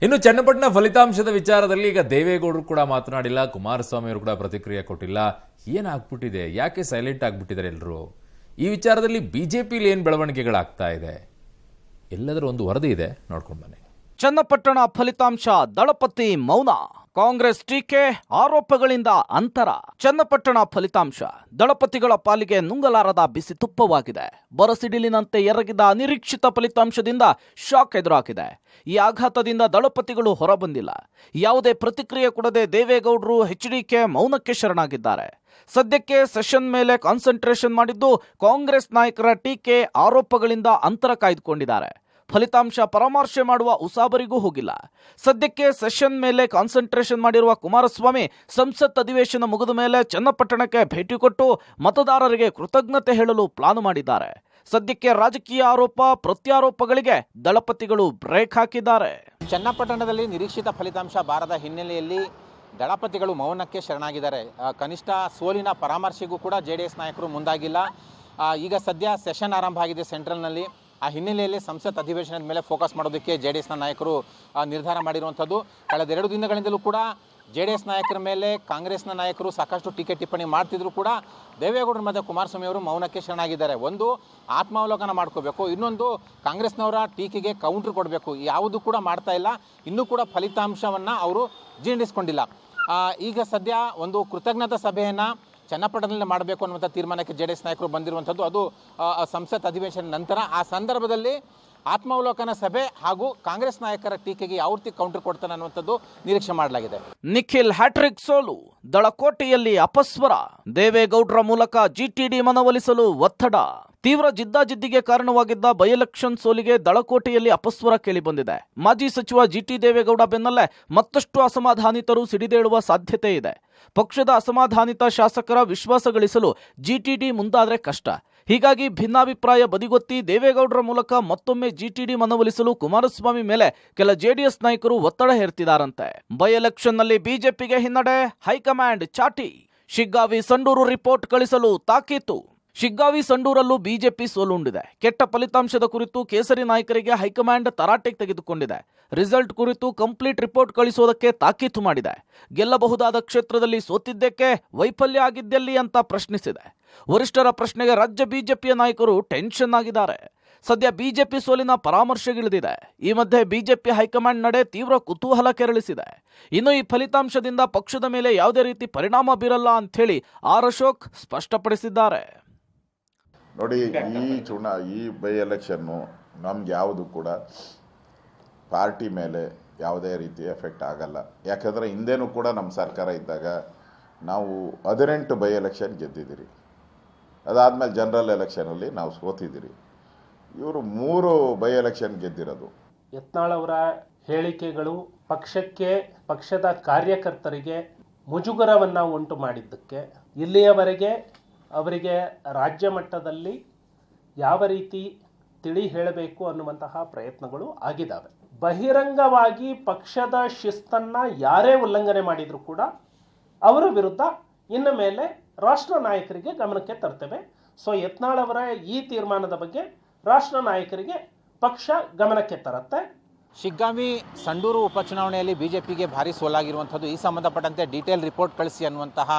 ಇನ್ನು ಚನ್ನಪಟ್ಟಣ ಫಲಿತಾಂಶದ ವಿಚಾರದಲ್ಲಿ ಈಗ ದೇವೇಗೌಡರು ಕೂಡ ಮಾತನಾಡಿಲ್ಲ, ಕುಮಾರಸ್ವಾಮಿ ಅವರು ಕೂಡ ಪ್ರತಿಕ್ರಿಯೆ ಕೊಟ್ಟಿಲ್ಲ. ಏನಾಗ್ಬಿಟ್ಟಿದೆ? ಯಾಕೆ ಸೈಲೆಂಟ್ ಆಗ್ಬಿಟ್ಟಿದ್ದಾರೆ ಎಲ್ಲರೂ? ಈ ವಿಚಾರದಲ್ಲಿ ಬಿಜೆಪಿಲಿ ಏನು ಬೆಳವಣಿಗೆಗಳಾಗ್ತಾ ಇದೆ? ಎಲ್ಲದರ ಒಂದು ವರದಿ ಇದೆ, ನೋಡ್ಕೊಂಡು ಬನ್ನಿ. ಚನ್ನಪಟ್ಟಣ ಫಲಿತಾಂಶ, ದಳಪತಿ ಮೌನ, ಕಾಂಗ್ರೆಸ್ ಟೀಕೆ, ಆರೋಪಗಳಿಂದ ಅಂತರ. ಚನ್ನಪಟ್ಟಣ ಫಲಿತಾಂಶ ದಳಪತಿಗಳ ಪಾಲಿಗೆ ನುಂಗಲಾರದ ಬಿಸಿ ತುಪ್ಪವಾಗಿದೆ. ಬರಸಿಡಿಲಿನಂತೆ ಎರಗಿದ ಅನಿರೀಕ್ಷಿತ ಫಲಿತಾಂಶದಿಂದ ಶಾಕ್ ಎದುರಾಗಿದೆ. ಈ ಆಘಾತದಿಂದ ದಳಪತಿಗಳು ಹೊರಬಂದಿಲ್ಲ. ಯಾವುದೇ ಪ್ರತಿಕ್ರಿಯೆ ಕೊಡದೆ ದೇವೇಗೌಡರು, ಎಚ್ಡಿಕೆ ಮೌನಕ್ಕೆ ಶರಣಾಗಿದ್ದಾರೆ. ಸದ್ಯಕ್ಕೆ ಸೆಷನ್ ಮೇಲೆ ಕಾನ್ಸಂಟ್ರೇಷನ್ ಮಾಡಿದ್ದು ಕಾಂಗ್ರೆಸ್ ನಾಯಕರ ಟೀಕೆ, ಆರೋಪಗಳಿಂದ ಅಂತರ ಕಾಯ್ದುಕೊಂಡಿದ್ದಾರೆ. ಫಲಿತಾಂಶ ಪರಾಮರ್ಶೆ ಮಾಡುವ ಉಸಾಬರಿಗೂ ಹೋಗಿಲ್ಲ. ಸದ್ಯಕ್ಕೆ ಸೆಷನ್ ಮೇಲೆ ಕಾನ್ಸಂಟ್ರೇಷನ್ ಮಾಡಿರುವ ಕುಮಾರಸ್ವಾಮಿ ಸಂಸತ್ ಅಧಿವೇಶನ ಮುಗಿದ ಮೇಲೆ ಚನ್ನಪಟ್ಟಣಕ್ಕೆ ಭೇಟಿ ಕೊಟ್ಟು ಮತದಾರರಿಗೆ ಕೃತಜ್ಞತೆ ಹೇಳಲು ಪ್ಲಾನ್ ಮಾಡಿದ್ದಾರೆ. ಸದ್ಯಕ್ಕೆ ರಾಜಕೀಯ ಆರೋಪ ಪ್ರತ್ಯಾರೋಪಗಳಿಗೆ ದಳಪತಿಗಳು ಬ್ರೇಕ್ ಹಾಕಿದ್ದಾರೆ. ಚನ್ನಪಟ್ಟಣದಲ್ಲಿ ನಿರೀಕ್ಷಿತ ಫಲಿತಾಂಶ ಬಾರದ ಹಿನ್ನೆಲೆಯಲ್ಲಿ ದಳಪತಿಗಳು ಮೌನಕ್ಕೆ ಶರಣಾಗಿದ್ದಾರೆ. ಕನಿಷ್ಠ ಸೋಲಿನ ಪರಾಮರ್ಶೆಗೂ ಕೂಡ ಜೆಡಿಎಸ್ ನಾಯಕರು ಮುಂದಾಗಿಲ್ಲ. ಈಗ ಸದ್ಯ ಸೆಷನ್ ಆರಂಭ ಆಗಿದೆ ಸೆಂಟ್ರಲ್ನಲ್ಲಿ. ಆ ಹಿನ್ನೆಲೆಯಲ್ಲಿ ಸಂಸತ್ ಅಧಿವೇಶನದ ಮೇಲೆ ಫೋಕಸ್ ಮಾಡೋದಕ್ಕೆ ಜೆಡಿಎಸ್ನ ನಾಯಕರು ನಿರ್ಧಾರ ಮಾಡಿರುವಂಥದ್ದು. ಕಳೆದ 2 ದಿನಗಳಿಂದಲೂ ಕೂಡ ಜೆಡಿಎಸ್ ನಾಯಕರ ಮೇಲೆ ಕಾಂಗ್ರೆಸ್ನ ನಾಯಕರು ಸಾಕಷ್ಟು ಟೀಕೆ ಟಿಪ್ಪಣಿ ಮಾಡ್ತಿದ್ರು ಕೂಡ ದೇವೇಗೌಡರ ಮತ್ತು ಕುಮಾರಸ್ವಾಮಿ ಅವರು ಮೌನಕ್ಕೆ ಶರಣಾಗಿದ್ದಾರೆ. ಒಂದು ಆತ್ಮಾವಲೋಕನ ಮಾಡ್ಕೋಬೇಕು, ಇನ್ನೊಂದು ಕಾಂಗ್ರೆಸ್ನವರ ಟೀಕೆಗೆ ಕೌಂಟ್ರ್ ಕೊಡಬೇಕು. ಯಾವುದು ಕೂಡ ಮಾಡ್ತಾ ಇಲ್ಲ. ಇನ್ನೂ ಕೂಡ ಫಲಿತಾಂಶವನ್ನು ಅವರು ಜೀರ್ಣಿಸ್ಕೊಂಡಿಲ್ಲ. ಈಗ ಸದ್ಯ ಒಂದು ಕೃತಜ್ಞತಾ ಸಭೆಯನ್ನು ಚನ್ನಪಟ್ಟಣದಲ್ಲಿ ಮಾಡಬೇಕು ಅನ್ನುವಂಥ ತೀರ್ಮಾನಕ್ಕೆ ಜೆಡಿಎಸ್ ನಾಯಕರು ಬಂದಿರುವಂಥದ್ದು. ಅದು ಸಂಸತ್ ಅಧಿವೇಶನ ನಂತರ. ಆ ಸಂದರ್ಭದಲ್ಲಿ ಆತ್ಮಾವಲೋಕನ ಸಭೆ ಹಾಗೂ ಕಾಂಗ್ರೆಸ್ ನಾಯಕರ ಟೀಕೆಗೆ ಯಾವ ರೀತಿ ಕೌಂಟರ್ ಕೊಡ್ತಾನೆ ಅನ್ನುವಂಥದ್ದು ನಿರೀಕ್ಷೆ ಮಾಡಲಾಗಿದೆ. ನಿಖಿಲ್ ಹ್ಯಾಟ್ರಿಕ್ ಸೋಲು, ದಳಕೋಟೆಯಲ್ಲಿ ಅಪಸ್ವರ, ದೇವೇಗೌಡರ ಮೂಲಕ ಜಿಟಿಡಿ ಮನವೊಲಿಸಲು ಒತ್ತಡ. ತೀವ್ರ ಜಿದ್ದಾಜಿದ್ದಿಗೆ ಕಾರಣವಾಗಿದ್ದ ಬೈ ಎಲೆಕ್ಷನ್ ಸೋಲಿಗೆ ದಳಕೋಟೆಯಲ್ಲಿ ಅಪಸ್ವರ ಕೇಳಿಬಂದಿದೆ. ಮಾಜಿ ಸಚಿವ ಜಿಟಿ ದೇವೇಗೌಡ ಬೆನ್ನಲ್ಲೇ ಮತ್ತಷ್ಟು ಅಸಮಾಧಾನಿತರು ಸಿಡಿದೇಳುವ ಸಾಧ್ಯತೆ ಇದೆ. ಪಕ್ಷದ ಅಸಮಾಧಾನಿತ ಶಾಸಕರ ವಿಶ್ವಾಸ ಗಳಿಸಲು ಜಿಟಿಡಿ ಮುಂದಾದ್ರೆ ಕಷ್ಟ. ಹೀಗಾಗಿ ಭಿನ್ನಾಭಿಪ್ರಾಯ ಬದಿಗೊತ್ತಿ ದೇವೇಗೌಡರ ಮೂಲಕ ಮತ್ತೊಮ್ಮೆ ಜಿಟಿಡಿ ಮನವೊಲಿಸಲು ಕುಮಾರಸ್ವಾಮಿ ಮೇಲೆ ಕೆಲ ಜೆಡಿಎಸ್ ನಾಯಕರು ಒತ್ತಡ ಹೇರ್ತಿದಾರಂತೆ. ಬೈ ಎಲೆಕ್ಷನ್ನಲ್ಲಿ ಬಿಜೆಪಿಗೆ ಹಿನ್ನಡೆ, ಹೈಕಮಾಂಡ್ ಚಾಟಿ. ಶಿಗ್ಗಾವಿ ಸಂಡೂರು ರಿಪೋರ್ಟ್ ಕಳಿಸಲು ತಾಕೀತು. ಶಿಗ್ಗಾವಿ ಸಂಡೂರಲ್ಲೂ ಬಿಜೆಪಿ ಸೋಲುಂಡಿದೆ. ಕೆಟ್ಟ ಫಲಿತಾಂಶದ ಕುರಿತು ಕೇಸರಿ ನಾಯಕರಿಗೆ ಹೈಕಮಾಂಡ್ ತರಾಟೆಗೆ ತೆಗೆದುಕೊಂಡಿದೆ. ರಿಸಲ್ಟ್ ಕುರಿತು ಕಂಪ್ಲೀಟ್ ರಿಪೋರ್ಟ್ ಕಳಿಸೋದಕ್ಕೆ ತಾಕೀತು ಮಾಡಿದೆ. ಗೆಲ್ಲಬಹುದಾದ ಕ್ಷೇತ್ರದಲ್ಲಿ ಸೋತಿದ್ದಕ್ಕೆ, ವೈಫಲ್ಯ ಆಗಿದ್ದೆಲ್ಲಿ ಅಂತ ಪ್ರಶ್ನಿಸಿದೆ. ವರಿಷ್ಠರ ಪ್ರಶ್ನೆಗೆ ರಾಜ್ಯ ಬಿಜೆಪಿಯ ನಾಯಕರು ಟೆನ್ಷನ್ ಆಗಿದ್ದಾರೆ. ಸದ್ಯ ಬಿಜೆಪಿ ಸೋಲಿನ ಪರಾಮರ್ಶೆಗಿಳಿದಿದೆ. ಈ ಮಧ್ಯೆ ಬಿಜೆಪಿ ಹೈಕಮಾಂಡ್ ನಡೆ ತೀವ್ರ ಕುತೂಹಲ ಕೆರಳಿಸಿದೆ. ಇನ್ನು ಈ ಫಲಿತಾಂಶದಿಂದ ಪಕ್ಷದ ಮೇಲೆ ಯಾವುದೇ ರೀತಿ ಪರಿಣಾಮ ಬೀರಲ್ಲ ಅಂಥೇಳಿ ಆರ್ ಅಶೋಕ್ ಸ್ಪಷ್ಟಪಡಿಸಿದ್ದಾರೆ. ನೋಡಿ, ಈ ಬೈ ಎಲೆಕ್ಷನ್ನು ನಮ್ಗೆ ಯಾವುದು ಕೂಡ ಪಾರ್ಟಿ ಮೇಲೆ ಯಾವುದೇ ರೀತಿ ಎಫೆಕ್ಟ್ ಆಗಲ್ಲ. ಯಾಕಂದರೆ ಹಿಂದೇನೂ ಕೂಡ ನಮ್ಮ ಸರ್ಕಾರ ಇದ್ದಾಗ ನಾವು 18 ಬೈ ಎಲೆಕ್ಷನ್ ಗೆದ್ದಿದ್ದೀರಿ. ಅದಾದಮೇಲೆ ಜನರಲ್ ಎಲೆಕ್ಷನಲ್ಲಿ ನಾವು ಸೋತಿದ್ದೀರಿ. ಇವರು 3 ಬೈ ಎಲೆಕ್ಷನ್ ಗೆದ್ದಿರೋದು. ಯತ್ನಾಳ್ ಅವರ ಹೇಳಿಕೆಗಳು ಪಕ್ಷದ ಕಾರ್ಯಕರ್ತರಿಗೆ ಮುಜುಗರವನ್ನು ಉಂಟು ಮಾಡಿದ್ದಕ್ಕೆ ಇಲ್ಲಿಯವರೆಗೆ ಅವರಿಗೆ ರಾಜ್ಯ ಮಟ್ಟದಲ್ಲಿ ಯಾವ ರೀತಿ ತಿಳಿ ಹೇಳಬೇಕು ಅನ್ನುವಂತಹ ಪ್ರಯತ್ನಗಳು ಆಗಿದ್ದಾವೆ. ಬಹಿರಂಗವಾಗಿ ಪಕ್ಷದ ಶಿಸ್ತನ್ನು ಯಾರೇ ಉಲ್ಲಂಘನೆ ಮಾಡಿದರೂ ಕೂಡ ಅವರ ವಿರುದ್ಧ ಇನ್ನು ಮೇಲೆ ರಾಷ್ಟ್ರ ನಾಯಕರಿಗೆ ಗಮನಕ್ಕೆ ತರ್ತೇವೆ. ಸೊ ಯತ್ನಾಳ್ ಅವರ ಈ ತೀರ್ಮಾನದ ಬಗ್ಗೆ ರಾಷ್ಟ್ರ ನಾಯಕರಿಗೆ ಪಕ್ಷ ಗಮನಕ್ಕೆ ತರುತ್ತೆ. ಶಿಗ್ಗಾವಿ ಸಂಡೂರು ಉಪಚುನಾವಣೆಯಲ್ಲಿ ಬಿಜೆಪಿಗೆ ಭಾರಿ ಸೋಲಾಗಿರುವಂಥದ್ದು. ಈ ಸಂಬಂಧಪಟ್ಟಂತೆ ಡೀಟೇಲ್ ರಿಪೋರ್ಟ್ ಕಳಿಸಿ ಅನ್ನುವಂತಹ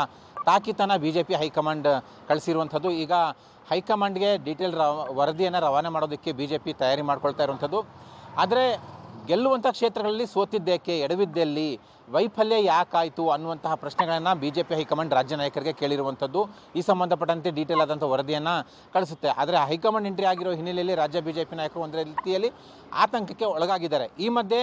ತಾಕೀತನ ಬಿಜೆಪಿ ಹೈಕಮಾಂಡ್ ಕಳಿಸಿರುವಂಥದ್ದು. ಈಗ ಹೈಕಮಾಂಡ್ಗೆ ಡೀಟೇಲ್ ವರದಿಯನ್ನು ರವಾನೆ ಮಾಡೋದಕ್ಕೆ ಬಿಜೆಪಿ ತಯಾರಿ ಮಾಡ್ಕೊಳ್ತಾ ಇರುವಂಥದ್ದು. ಆದರೆ ಗೆಲ್ಲುವಂಥ ಕ್ಷೇತ್ರಗಳಲ್ಲಿ ಸೋತಿದ್ದೇಕೆ, ಎಡವಿದ್ದಲ್ಲಿ, ವೈಫಲ್ಯ ಯಾಕಾಯಿತು ಅನ್ನುವಂತಹ ಪ್ರಶ್ನೆಗಳನ್ನು ಬಿಜೆಪಿ ಹೈಕಮಾಂಡ್ ರಾಜ್ಯ ನಾಯಕರಿಗೆ ಕೇಳಿರುವಂಥದ್ದು. ಈ ಸಂಬಂಧಪಟ್ಟಂತೆ ಡೀಟೇಲ್ ಆದಂಥ ವರದಿಯನ್ನು ಕಳಿಸುತ್ತೆ. ಆದರೆ ಹೈಕಮಾಂಡ್ ಎಂಟ್ರಿ ಆಗಿರೋ ಹಿನ್ನೆಲೆಯಲ್ಲಿ ರಾಜ್ಯ ಬಿಜೆಪಿ ನಾಯಕರು ಒಂದು ರೀತಿಯಲ್ಲಿ ಆತಂಕಕ್ಕೆ ಒಳಗಾಗಿದ್ದಾರೆ. ಈ ಮಧ್ಯೆ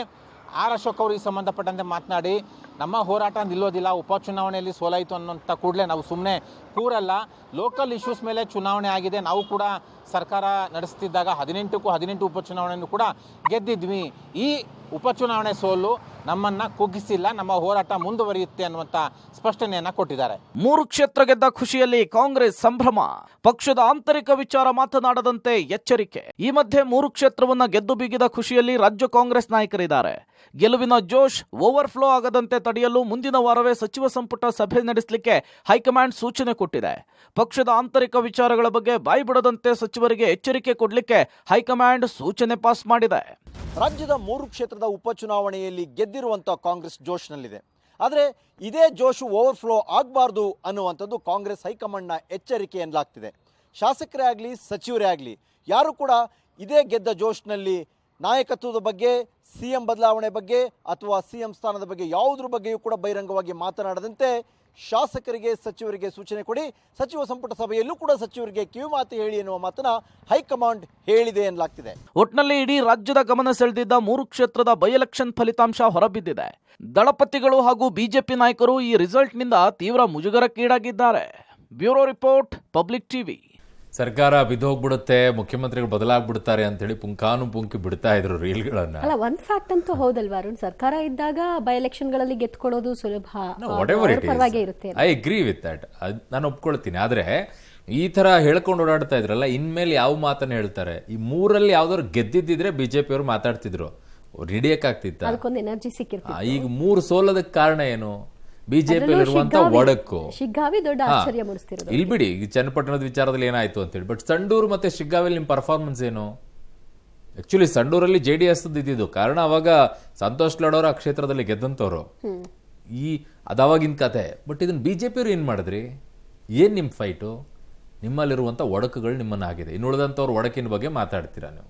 ಆರ್ ಅಶೋಕ್ ಅವರು ಈ ಸಂಬಂಧಪಟ್ಟಂತೆ ಮಾತನಾಡಿ, ನಮ್ಮ ಹೋರಾಟ ನಿಲ್ಲೋದಿಲ್ಲ, ಉಪಚುನಾವಣೆಯಲ್ಲಿ ಸೋಲಾಯಿತು ಅನ್ನೋಂಥ ಕೂಡಲೇ ನಾವು ಸುಮ್ಮನೆ ಕೂರಲ್ಲ, ಲೋಕಲ್ ಇಶ್ಯೂಸ್ ಮೇಲೆ ಚುನಾವಣೆ ಆಗಿದೆ, ನಾವು ಕೂಡ ಸರ್ಕಾರ ನಡೆಸ್ತಿದ್ದಾಗ 18ಕ್ಕೂ 18 ಉಪಚುನಾವಣೆಯನ್ನು ಕೂಡ ಗೆದ್ದಿದ್ವಿ. ಈ ಉಪಚುನಾವಣೆ ಸೋಲು ನಮ್ಮನ್ನ ಕುಗ್ಗಿಸಿಲ್ಲ, ನಮ್ಮ ಹೋರಾಟ ಮುಂದುವರಿಯುತ್ತೆ ಅನ್ನುವಂಥ ಸ್ಪಷ್ಟನೆಯನ್ನ ಕೊಟ್ಟಿದ್ದಾರೆ. 3 ಕ್ಷೇತ್ರ ಗೆದ್ದ ಖುಷಿಯಲ್ಲಿ ಕಾಂಗ್ರೆಸ್ ಸಂಭ್ರಮ, ಪಕ್ಷದ ಆಂತರಿಕ ವಿಚಾರ ಮಾತನಾಡದಂತೆ ಎಚ್ಚರಿಕೆ. ಈ ಮಧ್ಯೆ 3 ಕ್ಷೇತ್ರವನ್ನ ಗೆದ್ದು ಬೀಗಿದ ಖುಷಿಯಲ್ಲಿ ರಾಜ್ಯ ಕಾಂಗ್ರೆಸ್ ನಾಯಕರಿದ್ದಾರೆ. ಗೆಲುವಿನ ಜೋಶ್ ಓವರ್ಫ್ಲೋ ಆಗದಂತೆ ತಡೆಯಲು ಮುಂದಿನ ವಾರವೇ ಸಚಿವ ಸಂಪುಟ ಸಭೆ ನಡೆಸಲಿಕ್ಕೆ ಹೈಕಮಾಂಡ್ ಸೂಚನೆ ಕೊಟ್ಟಿದೆ. ಪಕ್ಷದ ಆಂತರಿಕ ವಿಚಾರಗಳ ಬಗ್ಗೆ ಬಾಯ್ಬಿಡದಂತೆ ಸಚಿವರಿಗೆ ಎಚ್ಚರಿಕೆ ಕೊಡಲಿಕ್ಕೆ ಹೈಕಮಾಂಡ್ ಸೂಚನೆ ಪಾಸ್ ಮಾಡಿದೆ. ರಾಜ್ಯದ 3 ಕ್ಷೇತ್ರದ ಉಪಚುನಾವಣೆಯಲ್ಲಿ ಗೆದ್ದಿರುವಂಥ ಕಾಂಗ್ರೆಸ್ ಜೋಶ್ನಲ್ಲಿದೆ. ಆದರೆ ಇದೇ ಜೋಶು ಓವರ್ಫ್ಲೋ ಆಗಬಾರ್ದು ಅನ್ನುವಂಥದ್ದು ಕಾಂಗ್ರೆಸ್ ಹೈಕಮಾಂಡ್ನ ಎಚ್ಚರಿಕೆ ಎನ್ನಲಾಗ್ತಿದೆ. ಶಾಸಕರೇ ಆಗಲಿ ಸಚಿವರೇ ಆಗಲಿ ಯಾರು ಕೂಡ ಇದೇ ಗೆದ್ದ ಜೋಶ್ನಲ್ಲಿ ನಾಯಕತ್ವದ ಬಗ್ಗೆ, ಸಿಎಂ ಬದಲಾವಣೆ ಬಗ್ಗೆ ಅಥವಾ ಸಿಎಂ ಸ್ಥಾನದ ಬಗ್ಗೆ ಯಾವುದ್ರ ಬಗ್ಗೆಯೂ ಕೂಡ ಬಹಿರಂಗವಾಗಿ ಮಾತನಾಡದಂತೆ ಶಾಸಕರಿಗೆ ಸಚಿವರಿಗೆ ಸೂಚನೆ ಕೊಡಿ, ಸಚಿವ ಸಂಪುಟ ಸಭೆಯಲ್ಲೂ ಕೂಡ ಸಚಿವರಿಗೆ ಕಿವಿಮಾತು ಹೇಳಿ ಎನ್ನುವ ಮಾತನ್ನ ಹೈಕಮಾಂಡ್ ಹೇಳಿದೆ ಎನ್ನಲಾಗ್ತಿದೆ. ಒಟ್ನಲ್ಲಿ ಇಡೀ ರಾಜ್ಯದ ಗಮನ ಸೆಳೆದಿದ್ದ 3 ಕ್ಷೇತ್ರದ ಬೈ ಎಲೆಕ್ಷನ್ ಫಲಿತಾಂಶ ಹೊರಬಿದ್ದಿದೆ. ದಳಪತಿಗಳು ಹಾಗೂ ಬಿಜೆಪಿ ನಾಯಕರು ಈ ರಿಸಲ್ಟ್ನಿಂದ ತೀವ್ರ ಮುಜುಗರಕ್ಕೀಡಾಗಿದ್ದಾರೆ. Bureau report, public TV. ಸರ್ಕಾರ ಬಿದ್ದೋಗ್ಬಿಡುತ್ತೆ, ಮುಖ್ಯಮಂತ್ರಿಗಳು ಬದಲಾಗ್ಬಿಡ್ತಾರೆ ಅಂತ ಹೇಳಿ ಪುಂಖಾನುಪುಂಖಿ ಬಿಡ್ತಾ ಇದ್ರು ರೀಲ್ಗಳನ್ನ. ಅಲ್ಲ, ಒಂದ್ ಫ್ಯಾಕ್ಟ್ ಅಂತೂ ಹೌದಲ್ವಾ ಅರುಣ್, ಸರ್ಕಾರ ಇದ್ದಾಗ ಬೈ ಎಲೆಕ್ಷನ್ ಗಳಲ್ಲಿ ಗೆದ್ಕೊಳ್ಳೋದು ಸುಲಭ, ಪರವಾಗಿ ಇರುತ್ತೆ. ಐ ಅಗ್ರಿ ವಿತ್ ದಟ್, ನಾನು ಒಪ್ಕೊಳ್ತೀನಿ. ಆದ್ರೆ ಈ ತರ ಹೇಳ್ಕೊಂಡು ಓಡಾಡ್ತಾ ಇದ್ರಲ್ಲ, ಇನ್ಮೇಲೆ ಯಾವ ಮಾತನ್ನ ಹೇಳ್ತಾರೆ? ಈ 3ರಲ್ಲಿ ಯಾವ್ದಾದ್ರು ಗೆದ್ದಿದ್ದಿದ್ರೆ ಬಿಜೆಪಿ ಅವರು ಮಾತಾಡ್ತಿದ್ರು, ಹಿಡಿಯಕ್ಕಾಗ್ತಿತ್ತ? ಅದಕ್ಕೊಂದು ಎನರ್ಜಿ ಸಿಕ್ಕಿರ್ತಿತ್ತು. ಈಗ 3 ಸೋಲೋದಕ್ಕೆ ಕಾರಣ ಏನು? ಬಿಜೆಪಿ ಇರುವಂತ ಒಡಕು. ಶಿಗ್ಗಾವಿ ದೊಡ್ಡ ಆಶ್ಚರ್ಯ ಮೂಡಿಸ್ತಿರೋದು. ಇಲ್ಲಿ ಬಿಡಿ, ಈಗ ಚನ್ನಪಟ್ಟಣದ ವಿಚಾರದಲ್ಲಿ ಏನಾಯ್ತು ಅಂತ ಹೇಳಿ, ಬಟ್ ಸಂಡೂರು ಮತ್ತೆ ಶಿಗ್ಗಾವಿಯಲ್ಲಿ ನಿಮ್ ಪರ್ಫಾರ್ಮೆನ್ಸ್ ಏನು? ಆಕ್ಚುಲಿ ಸಂಡೂರಲ್ಲಿ JDS ಇದ್ದಿದ್ದು ಕಾರಣ, ಅವಾಗ ಸಂತೋಷ್ ಲಾಡ್ ಆ ಕ್ಷೇತ್ರದಲ್ಲಿ ಗೆದ್ದಂತವ್ರು. ಅದಾವಾಗಿನ ಕತೆ. ಬಟ್ ಇದನ್ನ ಬಿಜೆಪಿ ಅವ್ರು ಏನ್ ಮಾಡಿದ್ರಿ? ಏನ್ ನಿಮ್ ಫೈಟು? ನಿಮ್ಮಲ್ಲಿರುವಂತ ಒಡಕುಗಳು ನಿಮ್ಮನ್ನ ಆಗಿದೆ. ಇನ್ನು ಉಳಿದಂತವ್ರ ಒಡಕಿನ ಬಗ್ಗೆ ಮಾತಾಡ್ತೀರಾ ನೀವು?